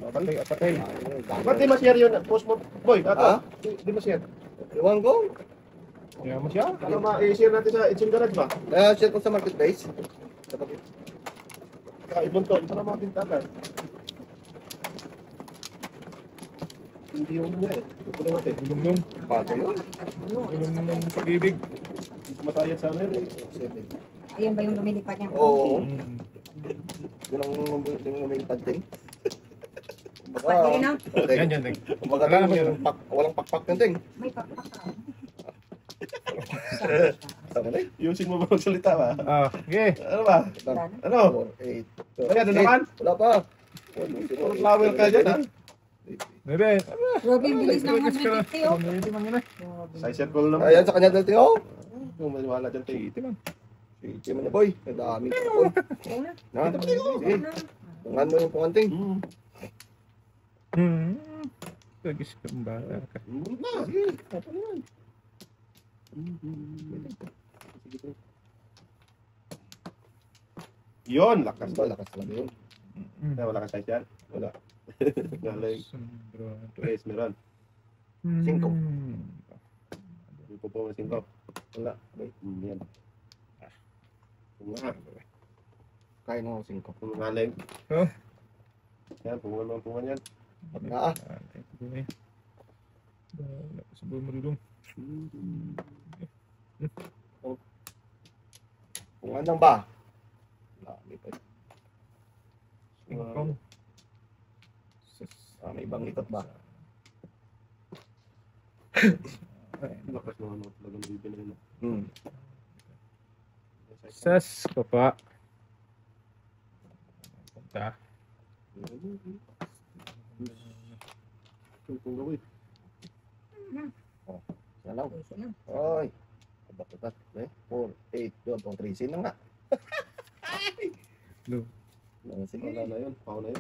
Patay. Ba't di ma-share yun? Post mo, boy, ato. Di ma-share. Iwan ko. Kaya mo siya. Ano ma-share natin sa Itching Garage ba? Share ko sa marketplace. Ibon to, ito na mga pintagan. Hindi yung niya eh. Ito na natin. Gulong. Bago yun. Gulong ng pag-ibig. Matayad sa amin eh. Ayun ba yung lumilipad niya? Oo. Mm. Yun ang lumilipad din. Pwede rin na? Yan, yan. Kumbaga walang pakpak ng ting. May pakpak ka. Yusin mo ba magsalita ba? Okay. Ano ba? Ano? 4, 8. Kaya, ano naman? Wala pa. Puro flower ka dyan ha? Bebe. Robin, bilis ng 150 oh. Hindi man yun eh. Size circle naman. Ayan sa kanya dati oh. Yung maniwala dyan tayo. Iti man. Sige mo na boy. Nadami ka boy. Na? Sige. Tungan mo yung punganting. Lagis ka ang bata ka. Sige. Apa na yan? Yun, lakas ba? Lakas lang yun. Wala ka size yan? Wala. Galing. Tres, meron. 5. Yung po na 5. Wala. Yan. Punga. Kaya mo 5. Pungaling. Oh. Yan, pungan yan. Na ah. Wala ka sa buhay marulong. Kung anong ba? Dami pa. Ingkong. May ibang ikot ba? Lakas na ano talagang bibili na. Sas ko pa. Punta. Kung gawin. Salaw. Oy. Bakit? 4, 8, 2, 3. Sino nga? Blue. Sige. Wala na yun. Pao na yun.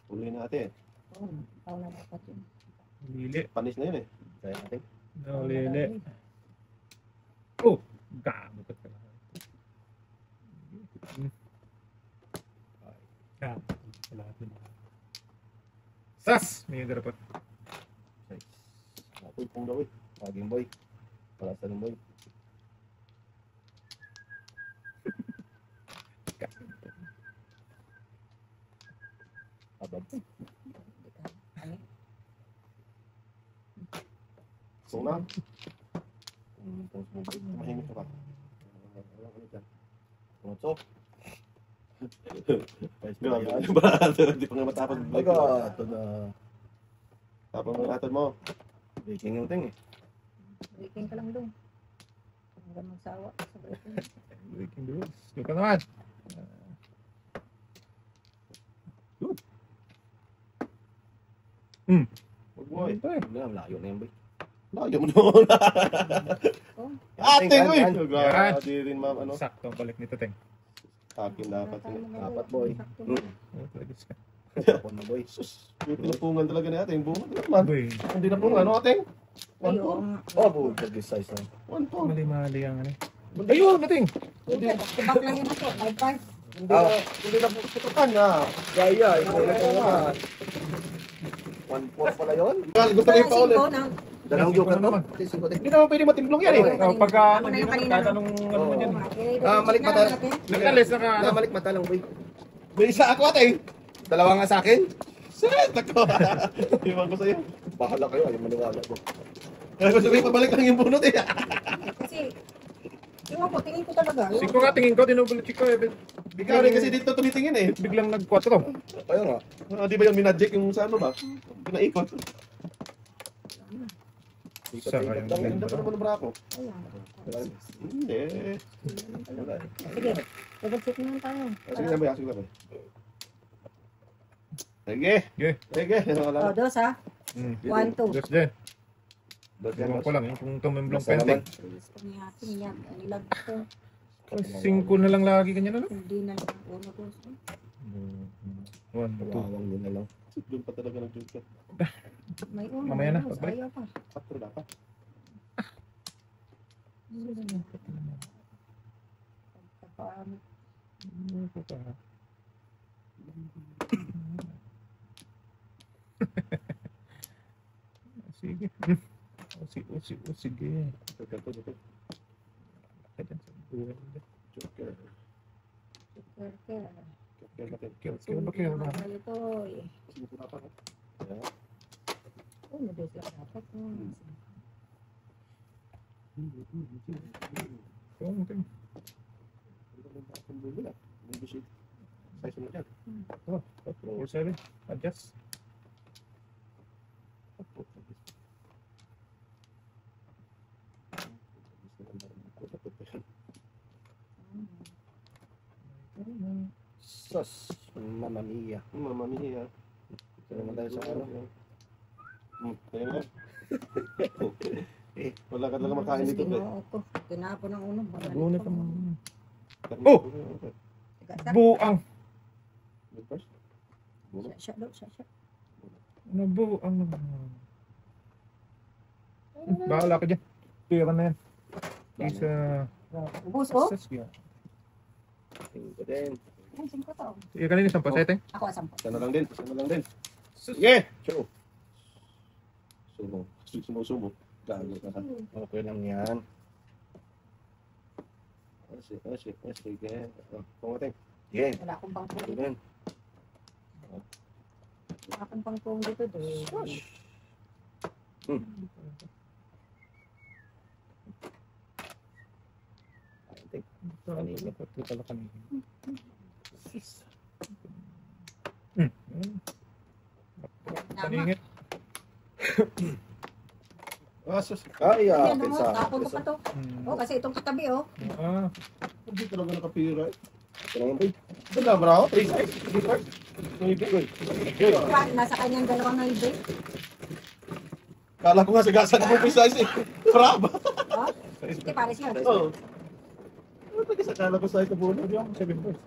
Uli natin. Oo, ikaw na dapat yun. Lili. Panis na yun eh. Kaya natin. No, lili. Oh! Gamo ka pala. Sas! May dapat. Apoy pong gawin. Maging boy. Para sa boy. Abad. So na. Mahimik Mahimik ka pa. Puso. Grabe. Barato. Hindi pa nga matapos. Ito na. Tapos mo natin mo. Breaking yung ting eh. Breaking ka lang doon. Hanggang magsawa sa breaking. Breaking the rules. Yung ka naman. Good. Huwag boy. Layo na yan boy. Layo mo naman. Ate ko eh. Yan. Grabe rin ma'am. Ano? Sakto ang balik nito, Teng. Akin dapat. Dapat boy. Oh, lagis ka. Tapon na boy. Sus. Yung tinapungan talaga ni ating bunga naman. Boy, Hindi na pungan. Ano ating? 1-4. Oh, boy. Pag size na. 1-4. mali-mali ang ano. Ayun, nating! Back lang yun ako. 5-5. Hindi na putukan na. Gaya. Ito na ito naman. 1-4 pala yun. Gusto ko yung paulit. Dalawang joker to. Hindi naman pwede matimblong yan eh. Pagka, Ano hindi yung na kanina, tatanong ano mo yan. Malik mata. Nagkalis na ka, ano? Malik mata lang boy. May isa ako ating. Dalawa nga sa akin. Shit! Ako. Iwan ko sa'yo. Bahala kayo. Ayaw maniwala ko. Kaya ko sabihin, pabalik lang yung bunot eh. Kasi, yung ako, tingin ko talaga. Siko ka, tingin ko, dinubulit ko eh. Ikaw rin kasi dito tumitingin eh. Biglang nag-4. Kaya nga. Di ba yung minadjek yung sa ano ba? Pinaikot. Sa kayang Ang ganda pa naman ng brako. Hindi. Sige, double-check naman tayo. Sige na ba? Sige na ba? Sige. Sige. O, dos ha. 1, 2. Just din. Ewan ko lang, yung kung tumimblong penting. Gusto niya, niya, ilag ko. 5 na lang lagi ganyan ano? Hindi na lang. 1, 2. 1, 2. Wawang din na lang. Doon pa talaga nag-joke. May uno. Mamaya na, ano, pagbalik. ayaw pa. 4 dapat. Sige. Joker to, joker. Kaya dyan sa buhay. Joker. Joker. Joker natin. Kaya ba kaya ba? Ito eh. Sino po natin? Oh, mabilis lang dapat. Oo, okay. Size mo dyan. 4-7. Adjust. Sus, Mamma Mia. Mamma mia. Ito naman tayo sa ano. Ayun na. Wala ka talaga makain dito. Ginoo ko. Tinapon ng uno. Gunit ang... Oh! Buang! Siya daw, siya. Ano buang? Bahala ka dyan. Tira na yan. Isa... Ubus ko? Tingko din. Ay, 5 to. Sige, kanina isang pasete. Ako, 10. Sana lang din. Sana lang din. Sige! True. Sumo. Gago ka ka. Okay lang yan. Sige. Pumating. Sige. Wala akong pangkong Ito dito. din. Wala akong pangkong dito. Kanina. Ito pala kanina. Paningit. Sus. Ay, Yan, akin oh, sa tapon ko pa to. Oh, kasi itong katabi, oh. Ah, Hindi talaga nakapira eh. Ito naman, boy. Wala ba ako? 3 size? 3 size? Nasa kanyang dalawang nalibay. Kala ko nga sagasan mo 3 size eh. Crab! Oh, hindi pares yun. Oo. Ano ba kasi kala ko size na bulo? hindi ako 7 boys.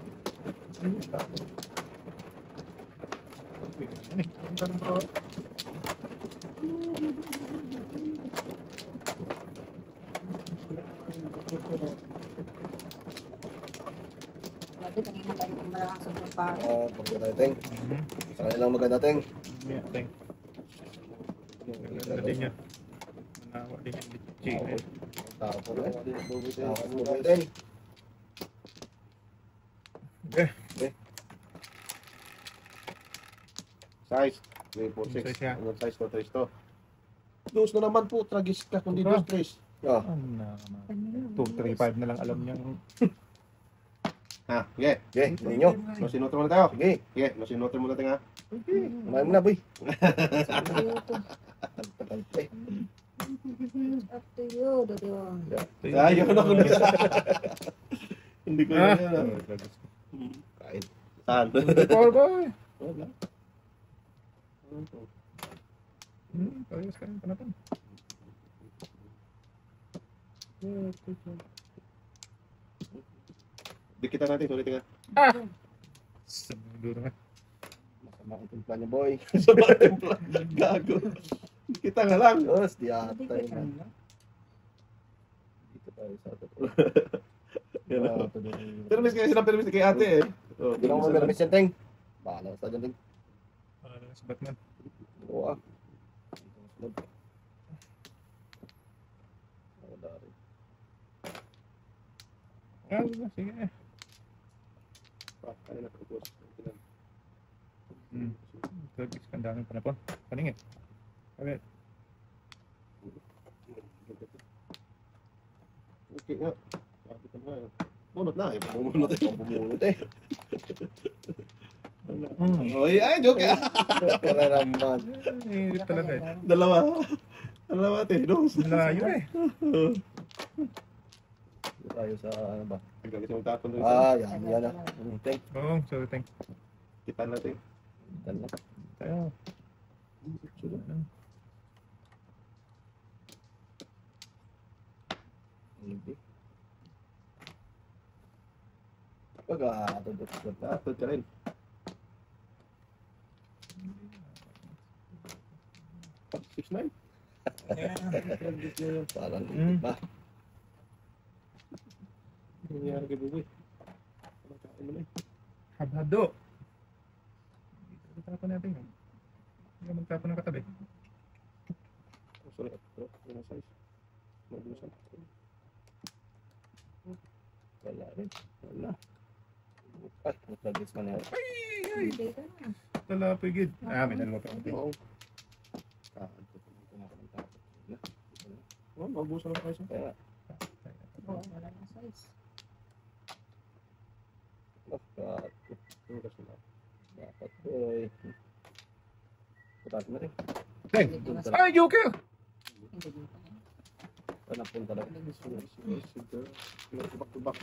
Dati kanina tayo kung malakas sa pa. Pagkita tayo, Teng. Sa kanilang maganda, Teng. Yeah, thank. Ganda din niya. Manawa din yung litchi. Tao po rin. Tao po rin, Teng. Size. 3, 4, Size 6. niya. Anong size to? 3 to. Dos na naman po. Tragis ka kundi dos 3. Ah, Ano naman. 235 na lang alam niya. Ha? Sige. sige, ninyo. Masinotre muna tayo. Sige, Sige. Masinotre muna tayo nga. kumain mo na, boy. Up to you, Dodong. Ayaw na ko na. Hindi ko Ah. yan. Kain. Saan? Power boy. Wala. Parehas kayo pa natin. Dikitan natin. Sulit nga. Siguro nga. Masama ang timpla niyo, boy. Sa mga templa. Gago. Kita nga lang. Yes, di ata yun. Dito tayo sa ato. Permis kayo sila permis kay ate eh. Oh, Hindi lang mo may Teng. Bahala sa dyan, Teng. Si Batman. Oo, ah. Wala rin. Sige. Ano na propose? Turkish ang daming panapon. Paningit. Okay. Okay nga. Sabi ko na. Bunot na eh. Bumunot eh. Bumunot eh. Oy, ay, joke ah. Kaya naman. Hirap talaga eh. Dalawa. Dalawa ate. Dos. Malayo eh. Dito tayo sa ano ba? Galit yung tapon doon. Ah, yan. Yan ah. Teng. Oo, sorry, thank. Kita natin. Yan na. Tayo. Hindi. Pag tutut na. Atod ka rin. Oh, 6'9". Parang ba? Ano nangyari kay Buboy? Ano kain mo na eh? Habhado. Dito tapon natin yun. Hindi ka magtapon ng katabi. Oh, sorry. Ano size? Mabusan. Wala rin. Wala. Ay, nag-lagis man yan. Hindi ka na. Talapoy gid. Ah, may dalawa pa. Oo. Oh, mabusan na kayo sa kaya. Oo, wala na size. Dapat boy. Putas na rin. Deng. Hindi na Ay, Joker! Hindi mo pa yan. Ano punta na? Tubak-tubak.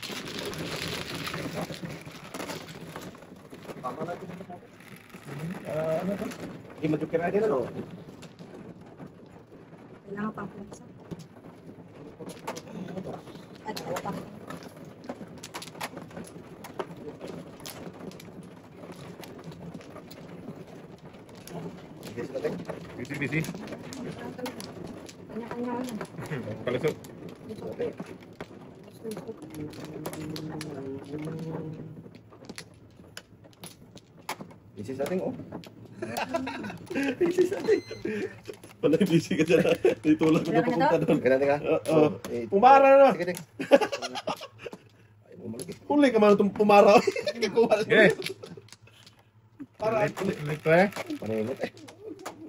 Tama natin. Ano to? Hindi madukir na din ano? Kailangan pang pulsa. At wala pa. Yes, natin. Busy. Kanya-kanya na. Palusot. Okay. Busy sa ating, oh. Busy sa ating. Wala busy ka dyan. Ditulak ko na papunta doon. Ganun ka? Oo. Pumara na. Sige, sige. Ay, bumalik eh. Huli ka man itong pumara. Yes. Para. Ulit to eh. Paningot eh.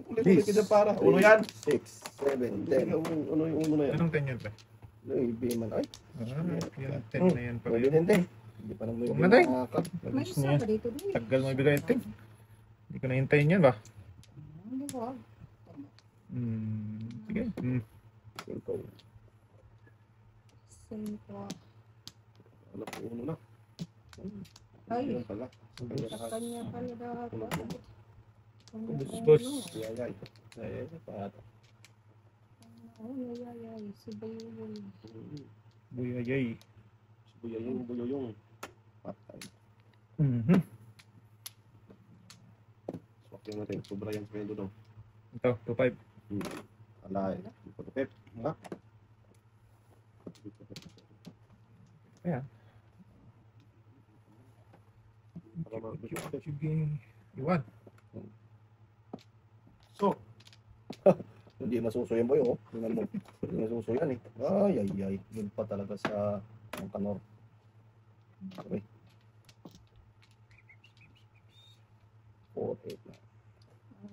Huli ka dyan para. Uno yan. 6, 7, 10. Uno yung uno na yan. Anong 10 yun pa? Louis V man. Ay, Ah, yung 10 na yan pa. Louis V, hindi pa nang Louis V. Huwag na tayo. May Labis isa na yan. pa dito din. Tagal mo ibigay ito. Hindi ko nahintayin yan ba? Hindi ko. Sige. 5. Simple. Wala po uno na. Ay, Yan pala. sa kanya pala dapat. Bus. Yayay. Yayay. Pato. Ay, si Bayoy. Buyayay. Buyayong. Patay. Swak yung natin. Sobra yung friendo daw. Ito, 2-5. Alay. Pagkapip. Ha? Ayan. Para mag- Sige. Iwan. So, Hindi masuso yan boy, oh. Tingnan mo. Hindi masuso yan eh. Ay, ay, ay. Yun pa talaga sa ang kanor. Okay. 4-8 na.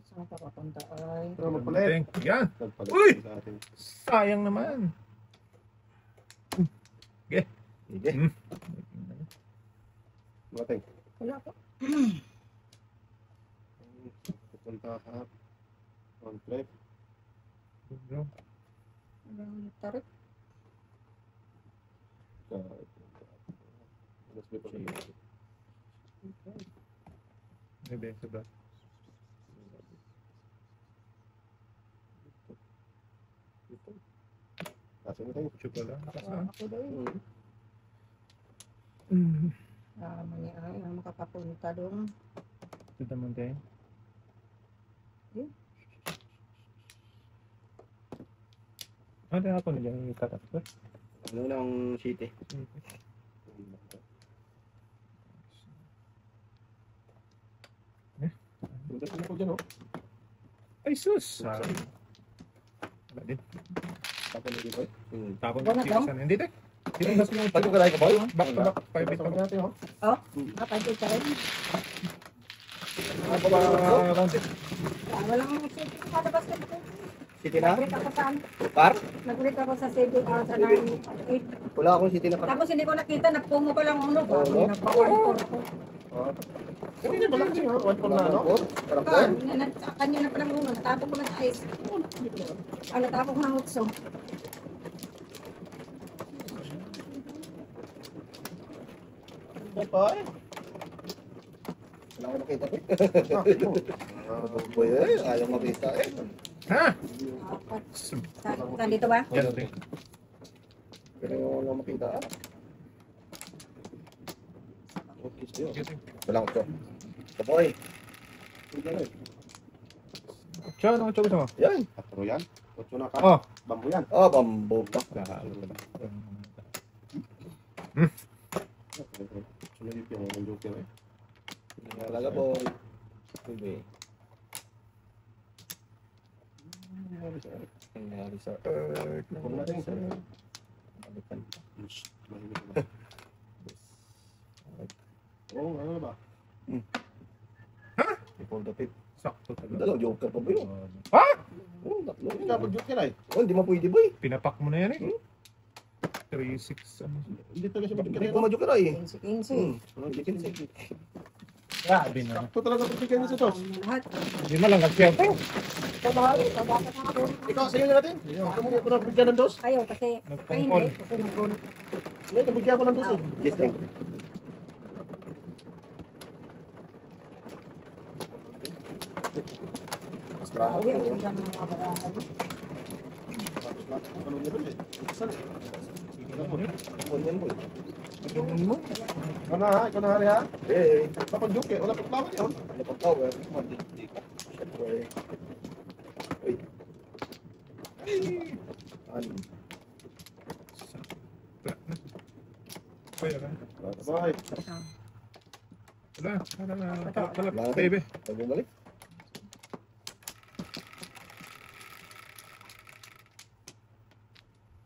Saan ka papunta ay? pero magpalit. Yan. Nagpalit Uy! sa atin. Sayang naman. Sige. Mating. Wala po. Pupunta ka. On trip. Walang tarik. Mas may pag-iwas. May beso ba? Kasi mo tayo. Chocolate. Ako daw. Mani ay makapapunta doon. Ito naman tayo. Ano ako nila yung katak ko? Ano ng city? Punta ko dyan, oh. Ay sus! Wala din. Tapos na dito, eh. Tapon Wala ko daw? saan. Hindi tayo. Dito na sa Pati ka tayo ka boy? back to back. 5 Pasok ito. natin, oh. Oh, kapatid ka rin. Ako ba rounded? Walang kada basket ko. City na? Nag-read ako saan? Par? Nag-read ako sa city sa 9-8. Wala akong city na par. Tapos hindi ko nakita, nagpungo pa lang uno. Oo. Nagpa-1-4 ko. Hindi ba lang kasi, oh. One for na, ano? Karakter? Kanya na pa lang uno. Natapok ko na sa ice. Natapok ko ng utso. Bye. Wala akong makita eh. Ah, Boy eh, ayaw makita eh. Ha? Apat. Saan dito ba? Yan rin. Pero wala makita ah. Wala ko. Ito boy. Siya, ano chocolate mo? Yan. Patro yan. Otso na ka. Oh. Bambo yan. Ah, bambo pa. Sulit yung joker, eh. Talaga boy. Sige. nangyari sa Eric? Nangyari sa Kung natin sa Eric. balikan. Mahimik na. Oo, ano na ba? Before the pit. Sakto talaga. Dalawang joker pa ba yun? Ha? Oo, tatlo. Hindi ka mag-joke yan ay. Oh, hindi mo pwede boy. Pinapak mo na yan eh. 3-6 ano. Hindi talaga siya mag-joke Hindi yan. ko ma-joker ay. 15. Hindi kinsi. Grabe na. Sakto talaga pagkikay na sa tos. Lahat. Hindi na lang nag-share. Ikaw, sa'yo na natin. Ako mo ko na bigyan ng dos. Ayaw kasi. Ay, Nagpangkol. hindi. Kasi nag-roll. Hindi, nabigyan ko ng dos eh. Yes, thank. Mas bravo. Ayaw. Ayaw ng mga barahan. Ano niya ba eh? Saan? Ganyan boy. Ikaw na ha? Ikaw na hari ha? Eh, Kapag joke eh, wala pang tama yun. ano pang power? Hindi ko. Siyempre. Uy. Ano? Kaya ka. Bye. Wala. Baby. Tago balik.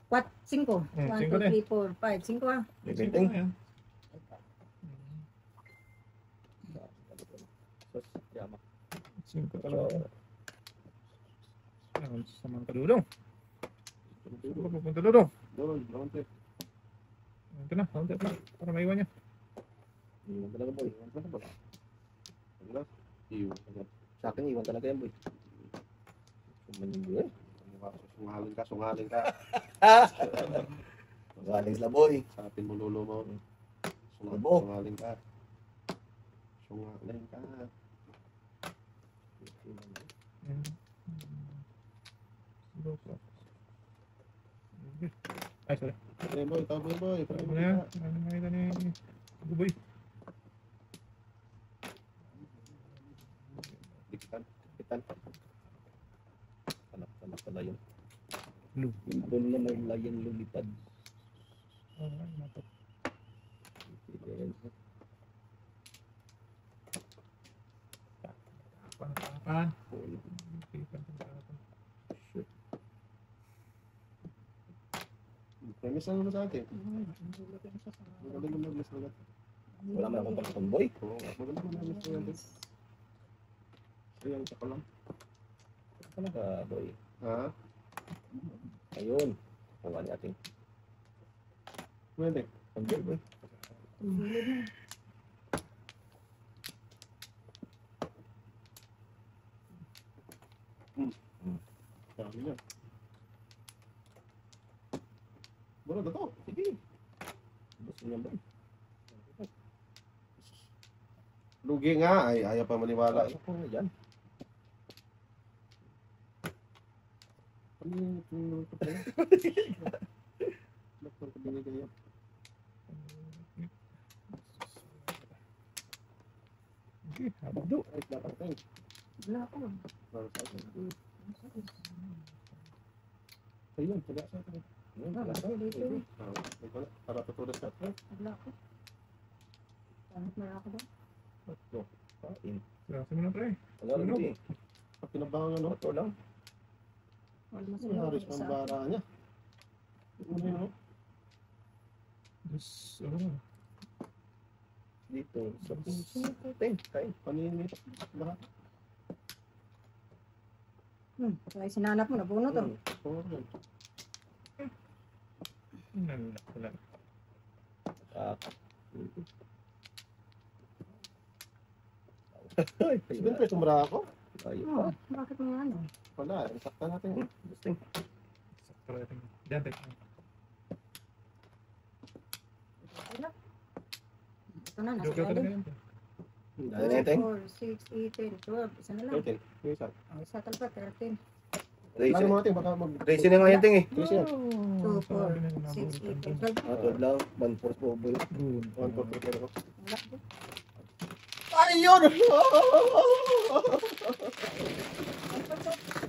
What? 5. 1, 2, Cinco na. 3, 4, 5. 5 ah. Bibinteng. Cinco talaga. Ayan, samang kadulong. Pupunta dulong. Doon, launte. Ito na, kaunti pa. Para maiwan niya. Iwan talaga boy. Iwan talaga ba? Wala. Iwan. Sa akin iwan talaga yan boy. Sumanin boy. Sungaling ka, sungaling ka. Magaling sila boy. Sa atin mo lolo mo. Abo. Sungaling ka. Sungaling ka. Ay, sorry. Eh boy, taboy boy. Ano na yan? Ano na yan ni Buboy? Dikitan. Kitan. Anak pala yun. Blue. Doon na may layan lumipad. Oh, ay, napat. Tapan. Premise lang naman sa atin. Magaling naman mas nagat. Wala man akong pagkakamboy. Oo, magaling naman mas nagat. Sayang ka pa lang. Talaga boy. Ha? Ayun. Kuha ni ating Pwede. pamboy boy. Sabi niya. Buro na to. Sige. Gusto niya boy. Lugi nga. Ay, ayaw pa maniwala. Ano ko yan? Ano yung ito pala? Bakit ko binigay yan? Okay, habang Do. Ay, dapat tayo. Wala ko. Para sa akin. Ayun, taga sa akin. Ayun, wala. Dito. Ay, wala. Para tutulas ka. Wala ko. Tanong na ako doon. Tatlo. Kain. Grabe mo na pre. Wala lang di. Pag pinabangan ano, Ito lang. Wala mas may haris ng bara niya. Ano yun, no? Just, ano, Dito. Sa puting. Kain. Paninit. Lahat. Kaya sinanap mo, nabunot to. Oo, yan. wala. Sabihin ko, sumura ako. Ayun Oh, pa. bakit mo yan? Wala, sakta natin. Gusting. Sakto natin. Diyan, tek. Ito na, nasa Joker talaga ilalim. yan. Dali na yung 4, 6, 8, 10, 12. Isa na lang. 13. Yung isa. Oh, isa talaga, 13. Lalo Racing. mo natin, baka mag... Racing na nga yan ting eh. Kasi yan. 2, 4, Sabi na 6, 8, 10, 12. Atod lang. One force po boy. Good. 1, 4, 3, 4. Wala ko. Ayun! 2,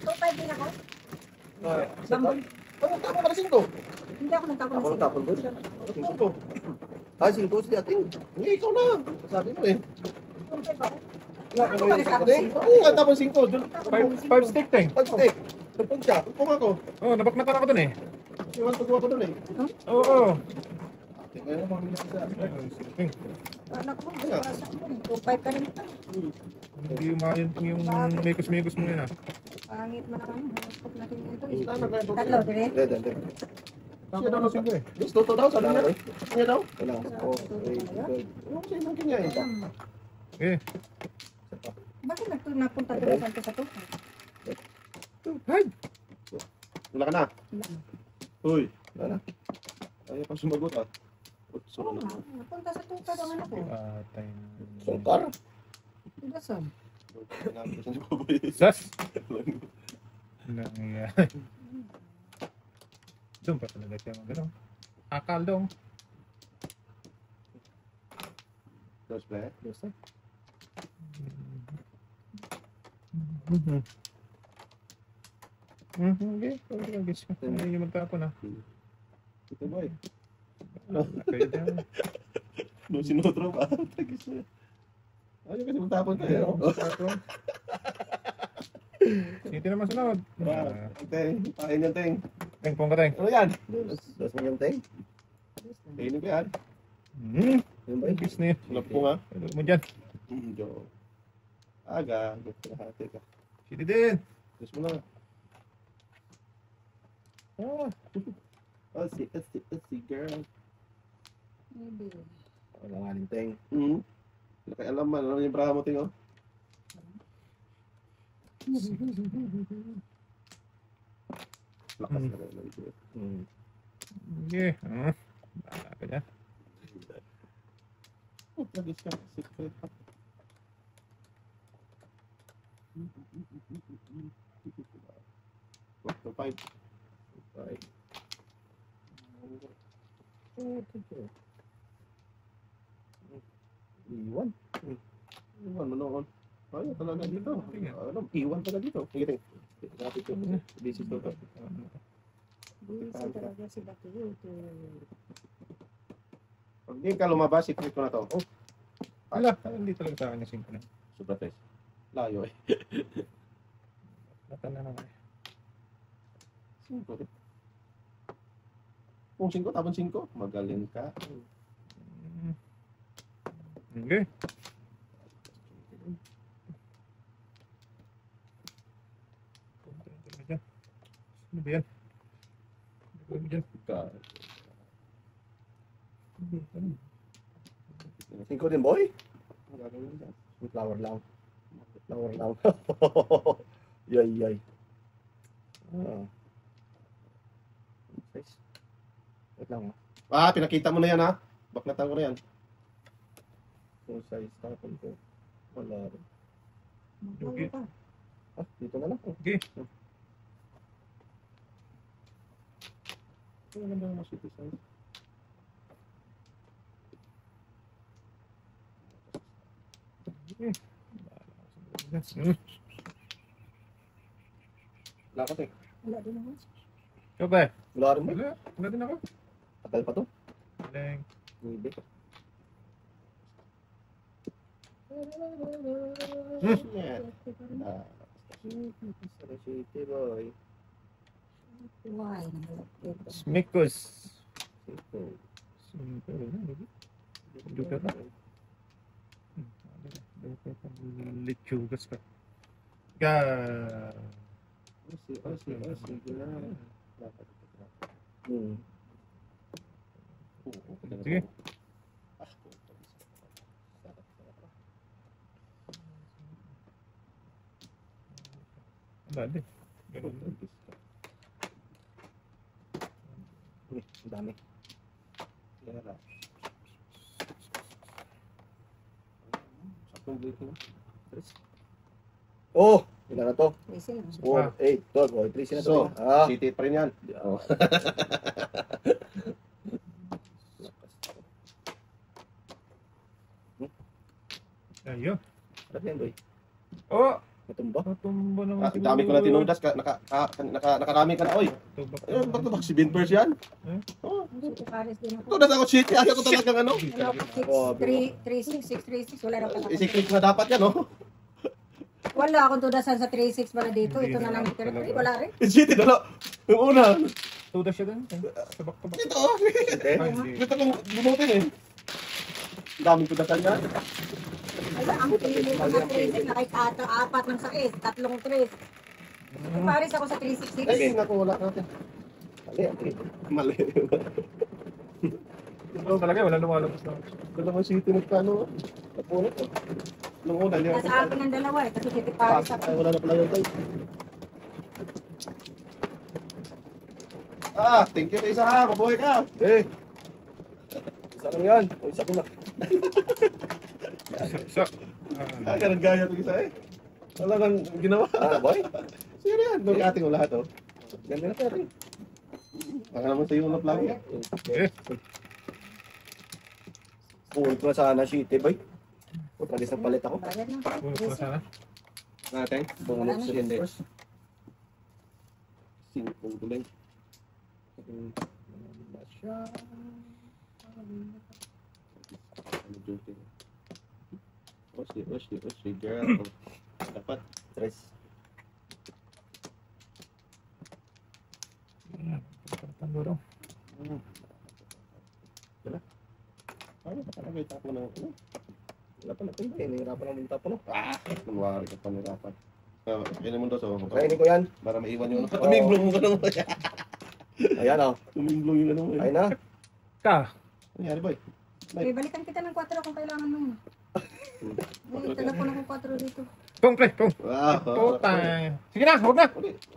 5 din ako. Bambol. Ano tama ka na 5? Hindi ako nagtapon Ako ng nang tapon boy. Ano 5? Ah, 5 si ating. Hindi, ikaw na. Sabi mo eh. 5 ako. Nga, ano yung 5 din? Oo, nga tapos 5. Doon. 5 stick, tek. Pag-stick. Tupong siya. Tupong ako. Oh, nabaknatan ako dun eh. Iwan ko ako doon eh. Oo. Kaya naman minasa. Anak mo, para sa akin. 2.5 ka rin ito. Hindi umayon yung mekos-mekos mo yun ah. Pangit mo na kami. Hotspot natin ito. Tama ka ito. Tatlo, dire. Hindi. Siya daw nasa eh. Gusto to daw, sabi niya. Niya daw. Kailangan. Oh, okay. Ano siya nang kanya ito? Eh, Bakit napunta doon sa sa to? ay! Wala ka na. Uy. Wala na. Ayaw pa sumagot ah. Oo Sunod nga, napunta sa tuka daw ano ko. Patay na. Sungkar. Dasan. Sas! Nangyayari. Doon pa talaga siya mag-ano. Akal dong. Dos play. Basta. Okay, guess ko. Hindi yung magtapon ah. Ito boy. Kayo dyan. No sinotro pa. Tagis na. Ayaw kasi magtapon tayo. Tapon. Hindi naman sunod. Teng, pain yan teng. Teng, pong ka teng. Ano yan? Dos mo yung teng. Kainin ko yan. Yun ba? Guess na yun. Ulap ko nga. Ano mo dyan? Jo. Aga. Gusto na hati ka. Sili din. Gusto mo na. Si girl. Maybe. Wala nga rin teng. Nakialaman. Ano yung braha mo ting oh? Lakas na rin. Sige. Bahala ka dyan. Nagis ka. Secret pa. What the five? Right. Iwan. Iwan mo noon. Ayaw talaga dito. Alam, iwan talaga dito. Sige, ting. Kapit ko. Busy to. Busy talaga si Batiyo. Pag di ka lumabas, secret ko na to. Oh, Wala. Hindi talaga sa akin yung simple na. super test. Layo eh. Lata na naman eh. 5. Kung 5, tapon 5. Magaling ka. Okay. Ano ba yan? Ano ba yan? Singko din, boy. Magaling ka. Flower lang. Flower lang. Yay. Ah. Nice. Wait lang. Pinakita mo na yan ha. Baknatan ko na yan. Full size tapon ko. Wala rin. Okay. Dito na lang. Okay. Ano ganda yung city size? Wala ka, eh. Wala din naman. Ikaw ba? Wala rin ba? Wala din ako. Tagal pa to. Galing. Hindi. Shit. Sa city, boy. Why? Namalapit. Smikos. Ito. Luka ka? Lechugas ka. Ka. Sige. Dali. Ganun lang. Ang dami. Oh! Ilan na to? Easy lang. 4, 8, 12. Oh, 3 na to. So, city pa rin yan. Oh. Ayun. Sarap yan, boy. Oh! Matumba. Matumba naman siguro. Dami ko na tinudas. Nakarami ka na. Oy, ayun, ba't ba si Binpers yan? Oh, Paris din ako. tunas ako city. Ayaw ko talagang ano. 6, 3, 3, 6, 6, 3, 6. Wala na pala. Secret na dapat yan, oh. Wala akong tudasan sa 3-6 pala dito. Ito na lang ito. Ay, wala rin. City, dalo. Yung una. Tuda siya dun. Tabak-tabak. Ito, oh. Hindi. Ay, hindi. Ito lang bunutin eh. Ang daming tudatan niya. Wala, ang pili ko sa 3-6. Nakikata, 4 ng sakit. 3 3. Paris ako sa 3-6. Ay, naku, wala natin. Mali. Ito talaga, wala lumalabas na. Dalawang City nagkano. Napunot eh. Nung una niya. Nasa akin ng dalawa eh. Kasi City Paris ako. Ay, wala na pala yun tayo. Ah, thank you kay isa ha. Mabuhay ka. Eh. Isa lang yan. O, isa ko na. Sa, Ah, ganun gaya itong isa eh. Wala nang ginawa. Ah, boy. Sino yan? Doon ating mo lahat oh. Ganda na tayo. Baka naman sa'yo na plano. Pull ko na sana City, boy. O, tragis ng palit ako. Bagay na. Puno ko sana. Natin. Bungot sa hindi. Singkong tuloy. Oshi, girl. Dapat. Tres. Tando daw. Ano pa talaga itapo ng ano? Wala pa natin. Eh, nahirapan ang minta po, no? Kunwari ka pa nirapan. Kaya mo daw sa Kainin ko yan. para maiwan yung ano. Tumimblong mo ka naman. Ayan, oh. Tumimblong yung ano mo. Ayun na. Ka. Nangyari ba eh? Eh, balikan kita ng 4 kung kailangan mo. Eh, telefon ako 4 dito. Kung, pre, kung. Wow. Puta. Sige na, huwag na.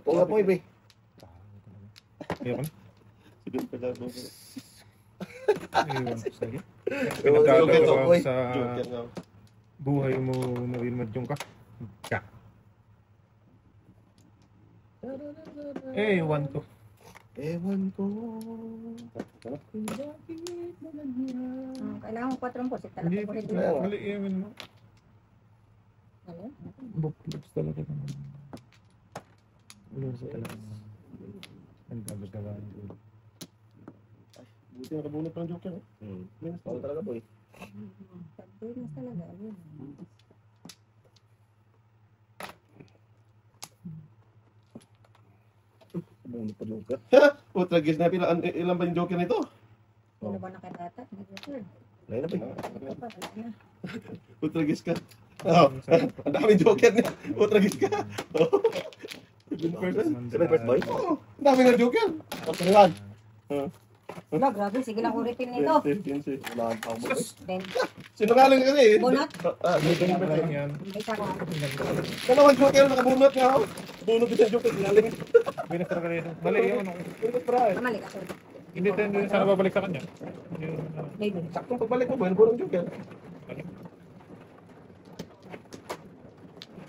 Kung nga po, ibe. Ayoko na. Sige pala. Iwan ko sa'yo. Joker Pinagdadalaw to, boy. sa Joker na. buhay mo na Wilmad ka. Ka. Eh, 1 to. Ewan ko. Kailangan ko 4 po. Sige, Hindi, talaga ko rin. Kaya nga. mali iwan mo. Ano? Buklubs talaga naman. Ulo sa talaga naman. Ang gagagawa niyo. Buti nakabunot ng Joker. Bawal talaga, boy. Pag-business talaga. Yun. Bunot pa Joker. Putra guys na ilan ba yung Joker nito? Sino ba nakadata? Nag-record. Ayun na, boy. Ito pa, wala na. Putra guys ka. Oh, ang daming Joker niya. Putra guys ka. Oh. 7%. 7 boy. Oh, ang daming na Joker. Tapos na yan. Wala, grabe. Sige lang ulitin nito. 15. Wala kang boy. Then, Sinungaling kasi eh. Bunot? Ah, Dito na lang yan. isa ko. dalawang Joker nakabunot nga oh. Bunot din yung Joker. Sinungaling. Binas talaga rin. Mali yung ano. Bunot para eh. Kamali ka, sir. Hindi tayo sana babalik sa kanya. Maybe. Saktong pagbalik mo, bunot Joker.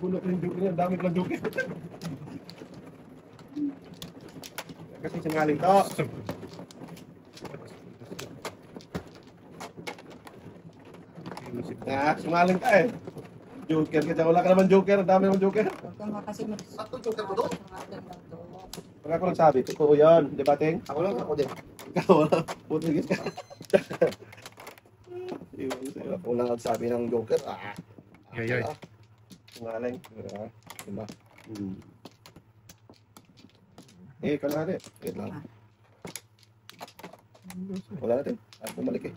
Bunot yung Joker niya. Dami lang Joker. Kasi sinungaling to. Ah, sinungaling ka eh. Joker ka dyan. Wala ka naman Joker. Ang dami naman Joker. Huwag kang makasimot. Sakto Joker ko to. Pag ako nagsabi, totoo yan. Di ba, Ting? Ako lang, ako din. Ikaw, wala. Putigis ka. Iwan sa'yo. Ako lang nagsabi ng Joker. Ah. Yay, yay. Sinungaling. Diba? Eh, ikaw na natin. Wait lang. Wala natin. At bumalik eh.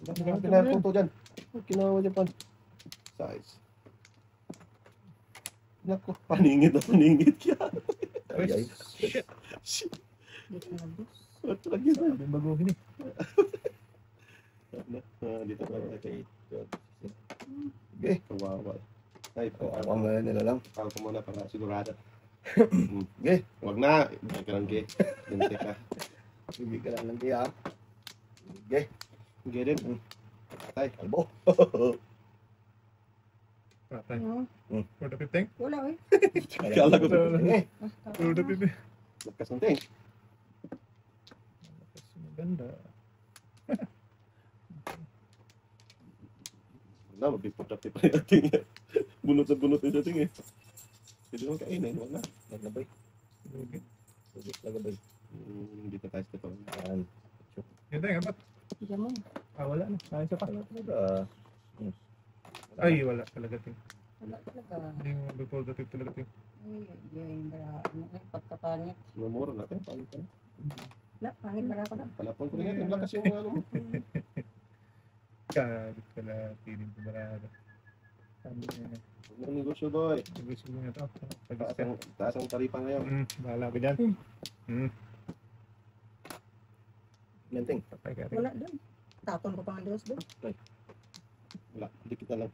Ang pinapunto dyan. Kinawa dyan pan. Size. Naku, paningit na paningit yan. Ay, ay. Shit. Dito na bus. What lagi na? Sabi baguhin eh. Dito pa rin. Okay. Kawawa. Ay, Ako ang nila lang. pawag ko muna para sigurado. Okay. Huwag na. Ibig ka lang gay. Ganti ka. Hindi ka lang ng kaya. Okay. Gay din. Tay. Kalbo. Patay. Ano? For the 15? Wala eh. Kala ko. Eh. For the 15. Magkasunting. Maganda. Wala, mabipot-apit pa yung ating bunot na bunot yung dating eh. Pwede naman kainin, wag na. Naglabay. Naglabay. Hindi pa tayo sa ito. Yan. Ganda nga, ba't? Diyan mo. Wala na. Ayos pa. Talaga. Ay, wala talaga, ting. Wala talaga. Hindi mo repulgative talaga, ting. Ay, pagkapangit. Mamura natin. Pangit ka na. Wala, pangit wala ko na. Palapon ko na yan. Yung lakas yung ano mo. Kahit ka na, feeling ko marami. Sabi niya na. Ang negosyo, boy. Gusto ko nga ito. Taas ang taripa ngayon. Bahala ko dyan. Yan, ting. Patay ka rin. Wala doon. Tapon ko pa ang dos doon. Wala. Dikit na lang.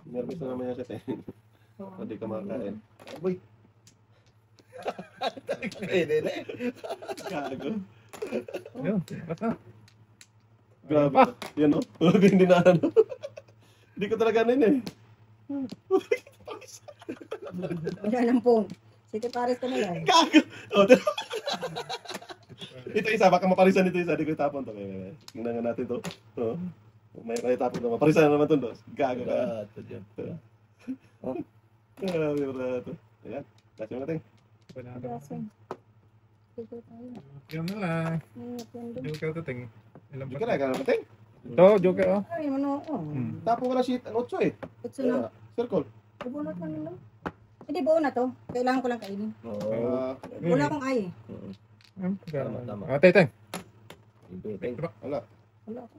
Nervous na naman yan siya, te. Hindi ka makakain. Boy. Pwede na. Gago. Ayun, basta. Grabe. Yan, no? Hindi na ano. Hindi ko talaga ano yun eh. Wala lang po. Sige, pares ka na lang. Gago! Oh, ito isa, baka maparisan ito isa. Hindi ko itapon to. Tingnan nga natin to. Oh. May itapon to. Maparisan naman to. Gago ka. Ito dyan. Grabe ba ito? Ayan. Kasi natin. Wala na. Grasin. Sige tayo. Yun na lang. Ingat yan doon. Joker to, ting. Ilang Hindi ka na, natin. Ito, Joker, oh. Ay, ano, Tapon ko na sheet. Ang 8 eh. Utso na. Circle. Ibunot na nila. Hindi, buo na to. Kailangan ko lang kainin. Oo. Wala akong ay. Tama, tama. Tay, tay. Ting. Wala. Wala ako.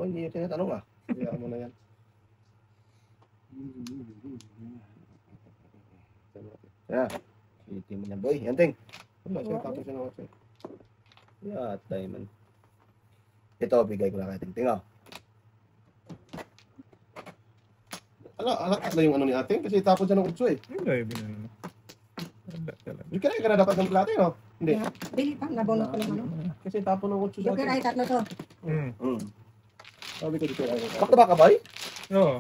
Oh, hindi yung tinatanong ah. Kaya mo na yan. Yeah. Hindi mo yan, boy. Yan, ting. Wala siya. Tapos siya na 8 eh. Yeah, man. Ito, bigay ko lang kay Ting. Ting, oh. Alakas na yung ano ni ating kasi tapos siya ng 8 eh. Hindi, binali mo. Wala talaga. Hindi ka na dapat ng plate, no? Hindi. Bili pa, nabunot ko lang ano. Kasi tapon ng 8 sa Joker atin. ay tatlo to. Sabi ko dito ay. Back to back ka, boy? Oo.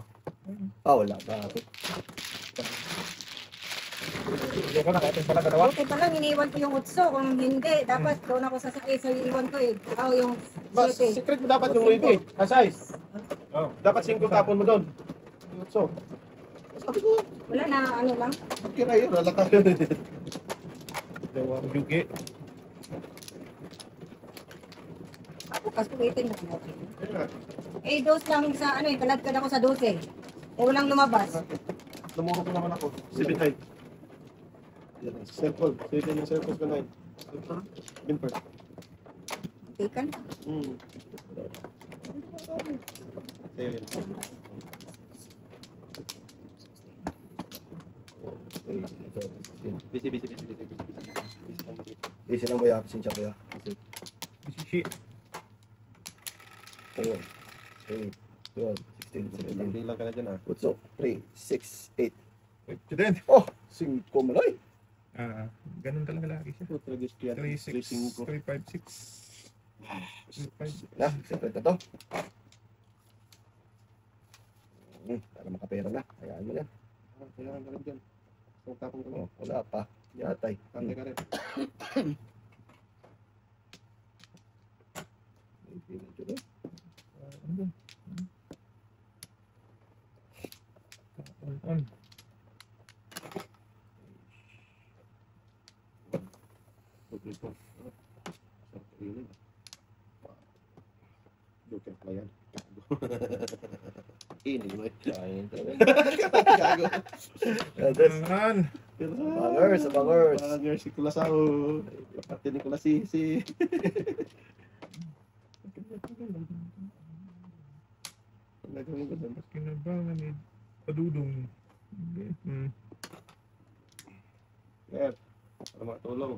Wala pa. Joker na, kahit pala dalawa. Okay pa lang, iniwan ko yung utso. Kung hindi, dapat doon ako sasakay sa iwan ko eh. Ako yung Bas, 7. secret mo dapat yung 9 eh. Size. Oh. Dapat 5 tapon mo doon. So, sabi ko, Wala na, ano lang. kira yun, lalaka yun. Dalawang jugi. Ako, kasi waiting na. Eh, dose lang sa, ano eh, kalagkad ako sa 12. Eh, walang lumabas. Lumuro ko naman ako. 7 high. Circle. 7 yung circle ko 9. Limper. Taken. Ayun. Busy. Easy lang, boy. Pasensya, boy. Bisishi. Ayun. 8, 12, 16, 17. Hindi lang ka na dyan ah. Utso. 3, 6, 8. Ito din. Oh! 5 malay. Ganun talaga lagi siya. 3, 6, 3, 5, 6. 5. Na, secret na to. Para makapera na. Hayaan mo yan. Kailangan ka rin dyan. Kung tapong ka Oh, wala pa. Yatay. Kante ka rin. On. Joker pala yan. Ini mo eh. Kain talaga. Gago. Ganun. Bangers, bangers. Bangers, si Kulasao. Pati ni Kulasi. Nagawin ko dun. Kinabangan ni Padudong. Yan. Para makatulong.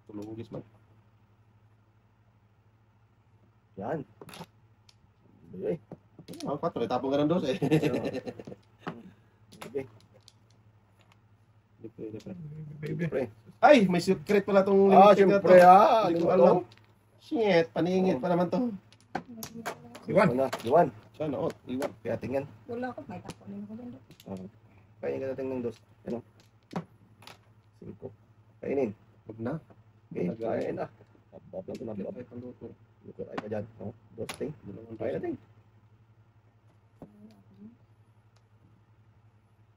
Tulong mo gisman. Yan. Bigay. Ang 4, tapong ka ng 12 eh. Bigay. Hindi pwede pa. Baby. Pre. Ay, may secret pala tong Siyempre ha. Hindi ko Ano alam. to? Shit, paningit pa naman to. Iwan. Ano na? Iwan. Sana, iwan. Kaya tingnan. Wala ako, may tapunin ko din. Kainin ka natin ng dos. Ano? 5. Kainin. Huwag na. Okay, kain na. Abab lang ito na. Ay, panluto. Luto tayo ka dyan. Oh, dos ting. Dalawang Kain natin.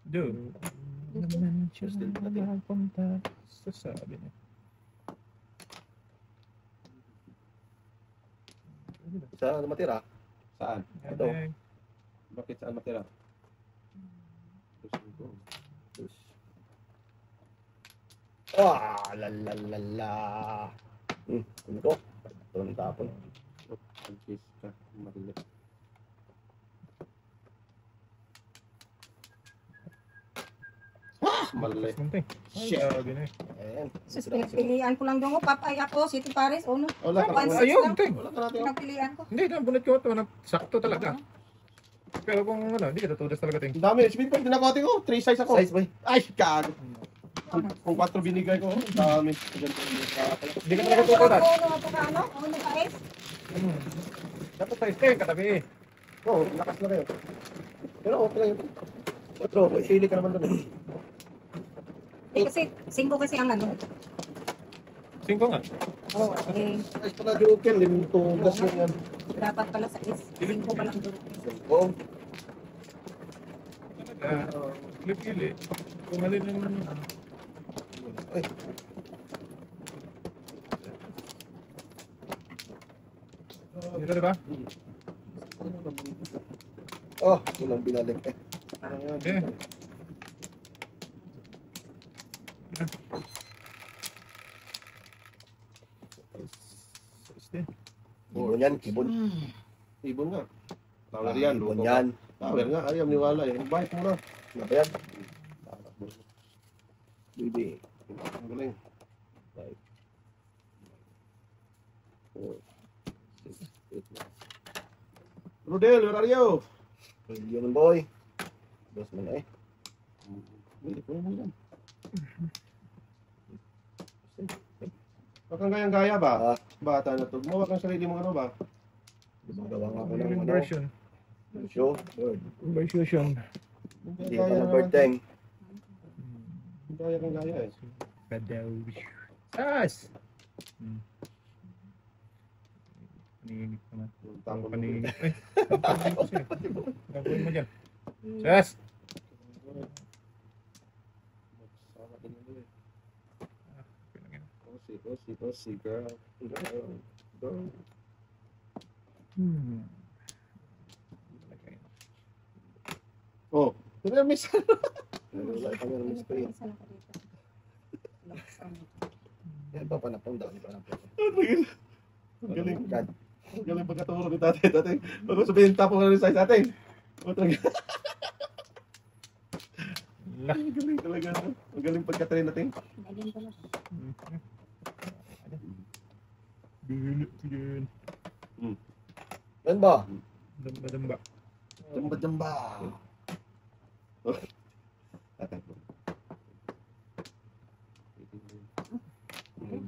Doon. Naman siya napunta sa sabi niya. Saan matira? Saan? Ito. Bakit saan matira? Ah, lalalala. Ano to? Ito ng tapon. Ang case ka. Marilit. Mali. Munting. Shit. Sabi na eh. Ayan. Sus, pinagpilian ko lang doon. Papay ako, City Paris. Oh, no. Wala ka. One Wala six Ayun, lang. ting. ka natin. Pinagpilian ko. Hindi, nabunot ko ito. Sakto talaga. Pero kung ano, hindi ka tutudas talaga, ting. Ang dami. Sabihin ko, dinakote ko. 3 size ako. Size boy. Ay, kago. Kung 4 binigay ko, ang dami. Hindi ka talaga tutudas. Ano pa ano? Ano pa eh? Dapat size ting, katabi eh. Oo, lakas na kayo. Pero okay lang yun. Otro, may sili ka naman doon eh. Kasi 5 kasi ang ano. 5 nga. Oh, eh, Size pala joker, limitugas mo yan. dapat pala sa 5 pa lang doon. Oo. Talaga. Pili-pili. Kung alin ang Ay, dito, di ba? oh, walang binalik eh. Eh. Size din. Ibon yan, ibon. Ibon nga. Tower yan. Ibon luto. yan. Tower nga. Ayaw niwala eh. Bite mo na. Ano ba yan? Baby. Ang galing. Rodel, where are you? Yun boy. Dos mo na eh. Hindi ko mo yan. Huwag kang gayang-gaya ba? Ah, Bata na to. Gumawa kang sarili mong ano ba? gawa nga ako ng Yung ano. version. Show. Bird. Version. Hindi pa ng bird time. Gaya kang gaya eh. Kadaw. Sas! Paniginip naman. Tapos Paniginip. Ay, paniginip ko siya. Gagawin mo dyan. Sas! Osi, girl. Girl. Oh, pero miss. Wala kami ng mystery. Yan pa panapon. Dami panapon. Galing. God. Galing pagkaturo ni tatay. Tatay, bago sabihin tapo ka rin sa tatay. Galing talaga. Ang galing pagka-train natin. Yun. Yan ba? Damba-damba. Jamba. Tatay.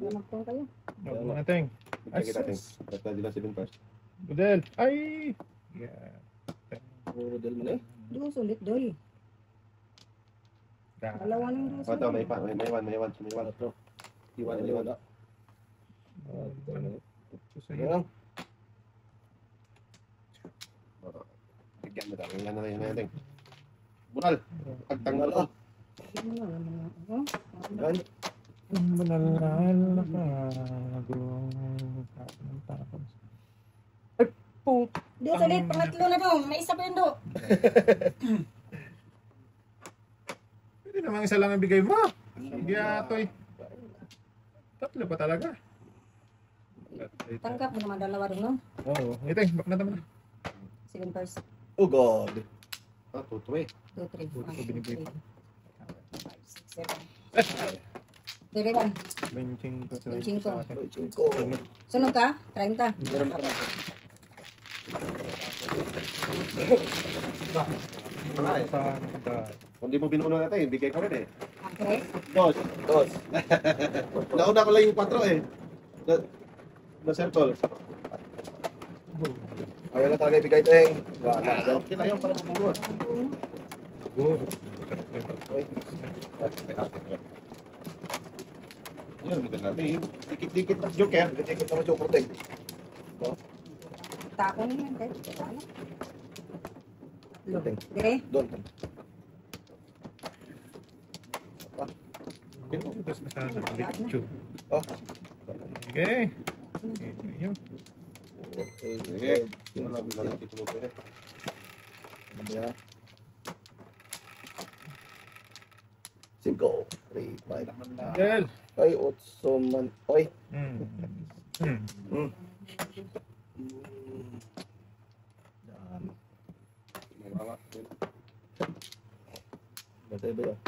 Magpong kayo. Huwag mo natin. Kita natin. Tatay nila 7 first. Budel. Ay! Yeah. Puro del mo na eh. Doon sulit doon. Dalawa ng doon. Ito, may iwan. Otro. Iwan. Wala. Sa'yo. Yan. Bigyan mo daw. Yan na natin. Bunal. Pagtanggal ko. Yan. Manalal na kagong tapos. Ay, put! Doon sulit, pangatlo na doon. May isa pa yun doon. Pwede namang isa lang ang bigay mo. Sige, atoy. Tatlo pa talaga. Tanggap mo naman dalawa doon, no? Oo. Ito, back na naman. 7 first. Oh God. 2-3. 2, 3, Buti ko binigay pa. 5, 6, 7. 31. Benching ko sa Benching ko. akin. Ko. Sunod ka? 30. Meron pa. Kung di mo binuno natin, bigay ko rin eh. Okay. Dos. Dos. Nauna ko lang yung 4 eh. Na circle. Ayaw na talaga ibigay ito eh. Wala. Okay lang yung para mabubuhat. Go. Yan, bigyan natin. Dikit-dikit joker. Dikit naman yung protect. Tako na yan. Kahit ano. Protect. Dire. Doon. Tapos masyado picture. Oh. Okay. Yun. Sige. Wala lang dito mo pwede. Ano ba yan? 5, 3, 5. Del. Ay, 8 man. Oy. Dami. Mababa. Batay ba yun?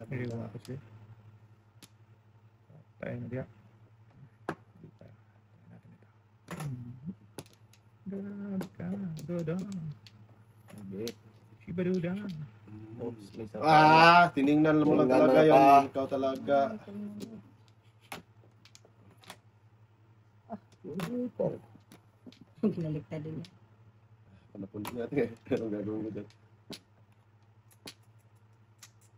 Hindi ko ako siya. Tayo na diya. Doda. Hindi. Shiba doda. Oops, may isa pa. Tiningnan mo lang Tiningnan talaga mo yan. pa. Ikaw talaga. Pong. Binaligtad din. Panapunti natin eh. Anong gagawin ko dyan?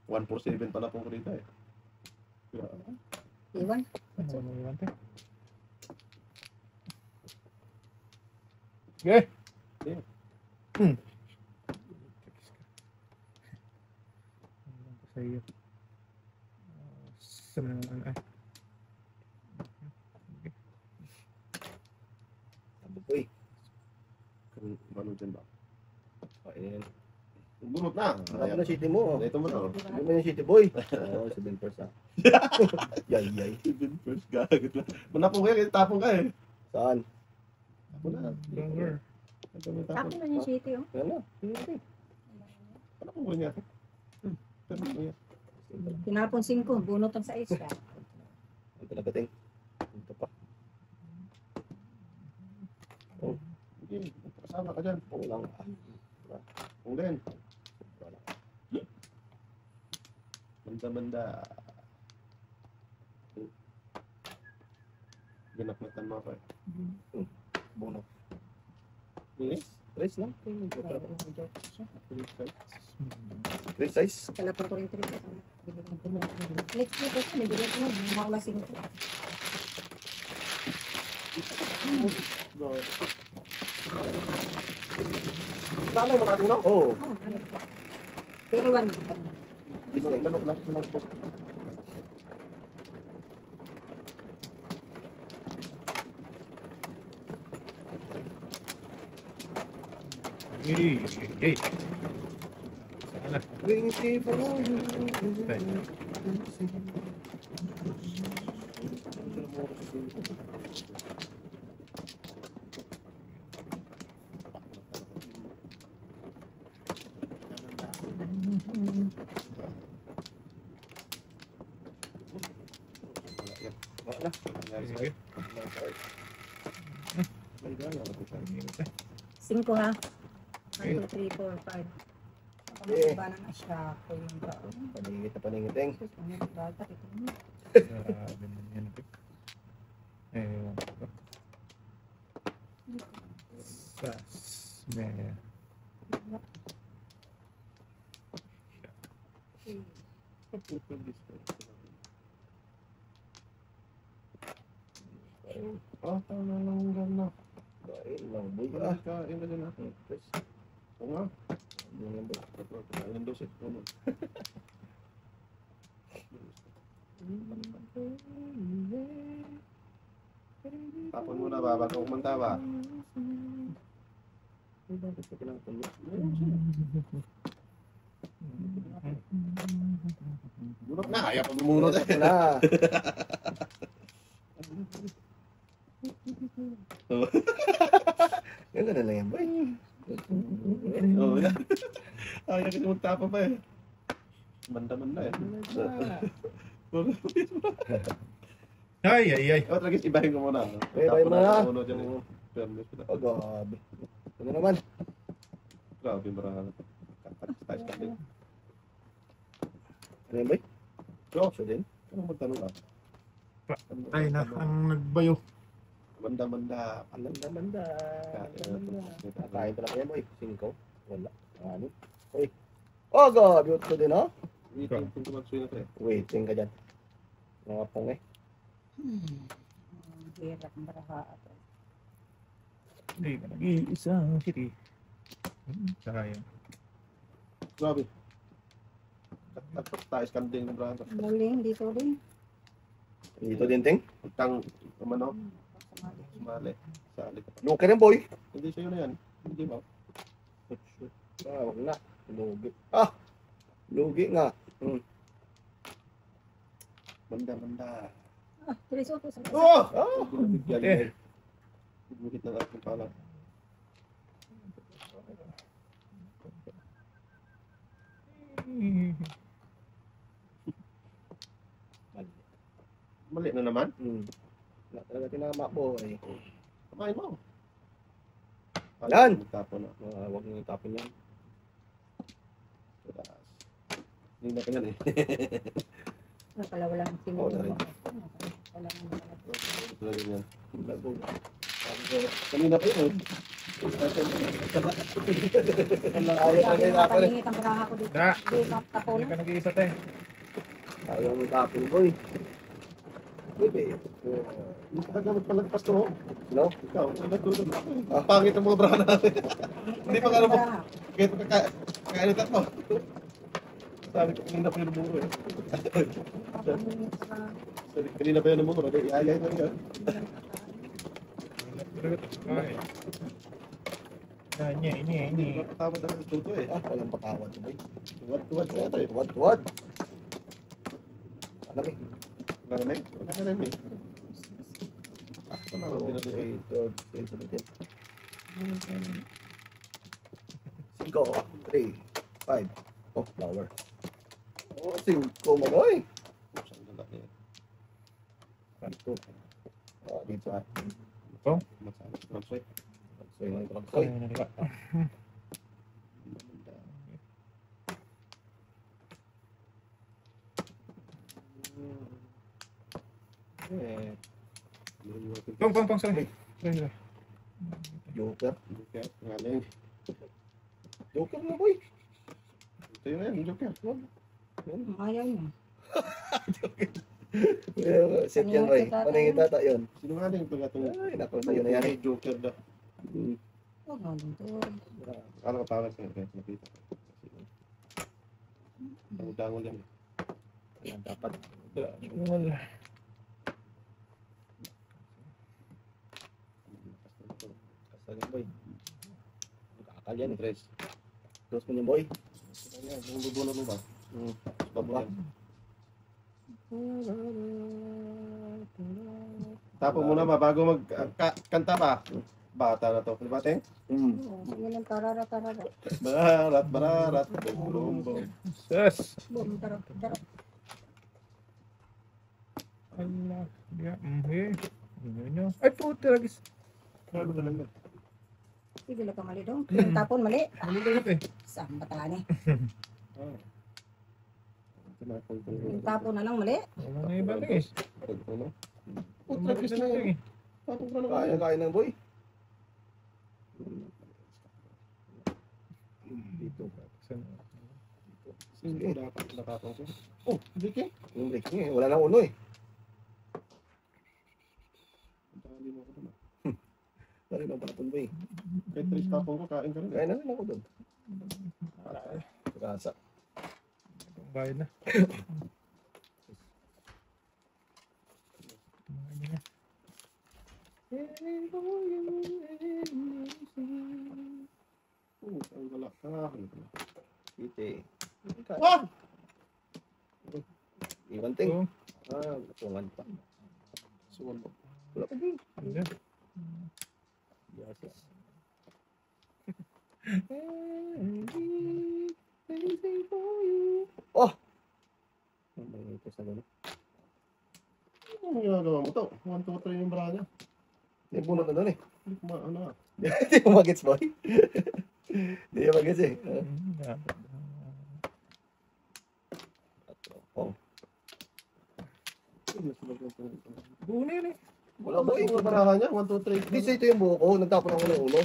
147 pala po ko dito eh. Iwan. Ano mo iwan tayo? Okay. Yeah. Ano ko sa iyo? Sa mga ay. Sabi ko eh. Ano dyan ba? Ayun. Bunot na. Ano na city mo? Ito mo na. Ano mo yung city boy? Oo, 7%. Yay, yay. Even first gagot lang. Manapong kaya kasi tapong ka eh. Saan? Ako na. Longer. Tapos na yung city, oh. Yan na. Sige. Manapong ko niya. Pero mo yan. Tinapon 5, bunot ang 6. Ang talaga ting. Ito pa. Sige. Kasama ka dyan. Pong lang. Kung din. Banda-banda. Ginakmatan mo ako eh. Bono. Yes. 3 lang. Please, guys. 3 size. Kalapang ko rin 3. Let's go, kasi may bilat mo. Mawala 5. Sana yung mga tunaw. Oo. Pero 1. Manok lang. Hey, hey. Sana. Wala. Sige. 5 ha. 1, 2, 3, 4, 5. Eh. Ba na siya ako yung baon. Paningit na paningiteng. Ano yung bata ito mo? Grabe naman yan. Ewan ko. Sas. Meh. Oh, tama lang gano'n. Kain lang boy. Kain ka dyan ha. Please. Oo nga. Yun lang boy. Kain dos eh. Oo. Tapon mo na ba? Bago kumanta ba? Bunot na. Kaya pa bumunot eh. Na. Ganda na lang yan boy. Oo yan. Ay, kasi magtapa pa eh. Manda-manda eh. Ay, ay, ay. Oh, talaga ibahin ko muna. Ibahin mo na. Tapon na dyan. Fairness ko na. Oh, gabi. Ano naman? Grabe, marami. Tayo sa din. Ano yan boy? So, Siya din? anong magtanong ka? Ay na, ang nagbayo. Manda-manda. Manda. Kain pa lang yan boy. 5. Wala. Ano? Uy. Oh, gabi. Ito din ha? Waiting kung tumagswing na to eh. Waiting ka dyan. Mga pong eh. Hirap ang baraha ito. Hindi ka nag-iisa. City. Saka yun. Grabe. Tayo skanding ng brano. Muling, dito rin. Dito din, Ting. Pagkang, ano, sumali. Sali ka pa. Luki rin, boy. Hindi sa'yo na yan. Hindi ba? Ah, wag na. Lugi. Ah! Lugi nga. Banda. Ah, 3 autos. Oh! Ah! Yan, Eh. Bukit na natin pala. Mali na naman. Wala talaga tinama, boy. Kamain mo. Yan! Tapon na. Wag nyo tapon yan. Hindi na ka yan eh. Wala walang Oo, sinunod. na rin. Wala Talaga yan. Lago. Kanina pa yun. Palingit ang braha ko dito. Da. Dito, tapon. Hindi ka nag-iisa, te. Ayaw mo tapon, boy. Bebe. Hindi ka gamit palagpas to. No? Ikaw, natulog ako. Pangit ang mga bra natin. Hindi pa ka naman. Kahit kakainitan mo. Sabi ko, kanina pa yung lumuro eh. Kanina pa yung lumuro. Iayay na yan. Ini. Patawad na sa tuto eh. Ah, walang patawad, boy. Tuwad siya ito eh. Tuwad. Alam eh. Naramay? Naramay. Ah, panawad din natin eh. 5, 3, 5. Oh, flower. Oh, 5 mo, boy. Saan na natin eh. Ito. Ah, dito ah. Masalit. Magsway. So, yung mga koy. Pang, sorry. Joker. Okay. Ngayon. Joker mo, boy. Ito yun na yan. Joker. Ayaw niya. Set yan, boy. Paningin tata yun. Sino nga din ito nga ito? Ay, naku, sa'yo na yan eh. Joker na. Huwag nga dito. Ano ka parang sa'yo? Nakita ko. Dangon yan. Ayan, dapat. Kasal yan, boy. Nakakal yan eh. Tres. Close mo niyan, boy. Yung bubunod mo ba? Baba. Tapo muna ba bago magkanta ba? Bata na to. Di ba, Teng? Sige lang, tarara. Bararat. Bumbo. Yes. Bum, tarap. Allah. Ya, Ini. Ay, puta lagi. Ano talaga? Sige lang ka mali dong. Yung tapon mali. Malilit eh. Saan bataan eh. Tinapon ko. Yung tapon na lang mali. Wala na iba guys. Ano? Malilit na lang eh. Tapon ko na Kaya ng boy. Dito. Sino dapat nakapon ko? Oh, hindi ke? Yung break niya eh. Wala nang uno eh. Dali mo ko naman. Dali nang patapon, boy. Kahit tres tapon ko, kain ka rin. Kaya na rin ako doon. Rasa. Bayad na. Oh, ang galak ka. Ite. Wah! Iwan ting. Oh, Ah, tungan pa. Suwan mo. Wala pa din. ano? Yes. Oh! Ano ito sa gano'n? Ano ginagawa mo to? 1, 2, 3 yung bra niya. May bunot na doon eh. Hindi ko ano ah. Hindi mo magets, boy. Hindi mo magets eh. Oh. Buo na yun eh. Wala boy. Yung barahan niya, 1, 2, 3. Hindi sa ito yung buho ko. Nagtapon ako ng ulo.